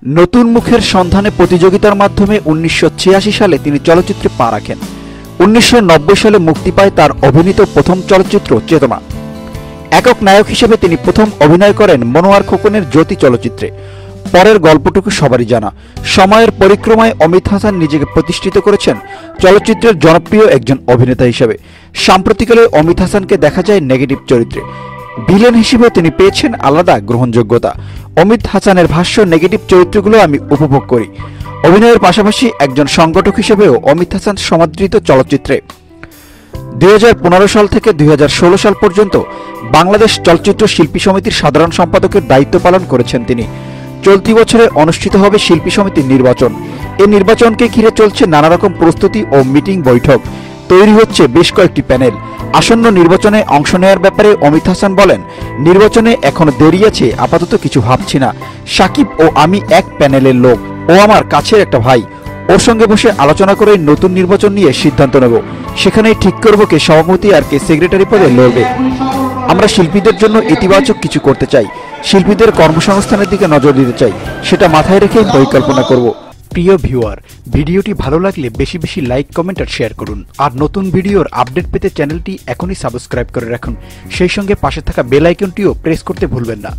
নতুন মুখের সন্ধানে প্রতিযোগিতার মাধ্যমে ১৯৮৬ সালে তিনি চলচ্চিত্রে পা রাখেন। ১৯৯০ সালে মুক্তি পায় তার অভিনীত প্রথম চলচ্চিত্র চেতনা। একক নায়ক হিসেবে তিনি প্রথম অভিনয় করেন মনোয়ার খোকনের জ্যোতি চলচ্চিত্রে। পরের গল্পটুকু সবারই জানা। সময়ের পরিক্রমায় অমিত হাসান নিজেকে প্রতিষ্ঠিত করেছেন চলচ্চিত্রের জনপ্রিয় একজন অভিনেতা হিসেবে। সাম্প্রতিককালে অমিত হাসানকে দেখা যায় নেগেটিভ চরিত্রে। ভিলেন হিসেবেও তিনি পেয়েছেন আলাদা গ্রহণযোগ্যতা। অমিত হাসানের ভাষ্য, নেগেটিভ চরিত্রগুলো আমি উপভোগ করি। অভিনয়ের পাশাপাশি একজন সংগঠক হিসেবেও অমিত হাসান সমাদৃত চলচ্চিত্রে ২০১৫ সাল থেকে ২০১৬ সাল পর্যন্ত বাংলাদেশ চলচ্চিত্র শিল্পী সমিতির সাধারণ সম্পাদকের দায়িত্ব পালন করেছেন তিনি। চলতি বছরে অনুষ্ঠিত হবে শিল্পী সমিতির নির্বাচন। এই নির্বাচনকে ঘিরে চলছে নানা রকম প্রস্তুতি ও মিটিং বৈঠক। তৈরি হচ্ছে বেশ কয়েকটি প্যানেল। আসন্ন নির্বাচনে অংশ নেওয়ার ব্যাপারে অমিত হাসান বলেন, নির্বাচনে এখনো দেরি আছে, আপাতত কিছু ভাবছি না। সাকিব ও আমি এক প্যানেলের লোক, ও আমার কাছের একটা ভাই। ওর সঙ্গে বসে আলোচনা করে নতুন নির্বাচন নিয়ে সিদ্ধান্ত নেব। সেখানেই ঠিক করব কে সভাপতি আর কে সেক্রেটারি পদে লড়বে। আমরা শিল্পীদের জন্য ইতিবাচক কিছু করতে চাই, শিল্পীদের কর্মসংস্থানের দিকে নজর দিতে চাই। সেটা মাথায় রেখেই পরিকল্পনা করব। প্রিয় ভিউয়ার, ভিডিওটি ভালো লাগলে বেশি বেশি লাইক, কমেন্ট আর শেয়ার করুন। আর নতুন ভিডিওর আপডেট পেতে চ্যানেলটি এখনই সাবস্ক্রাইব করে রাখুন। সেই সঙ্গে পাশে থাকা বেল আইকনটিও প্রেস করতে ভুলবেন না।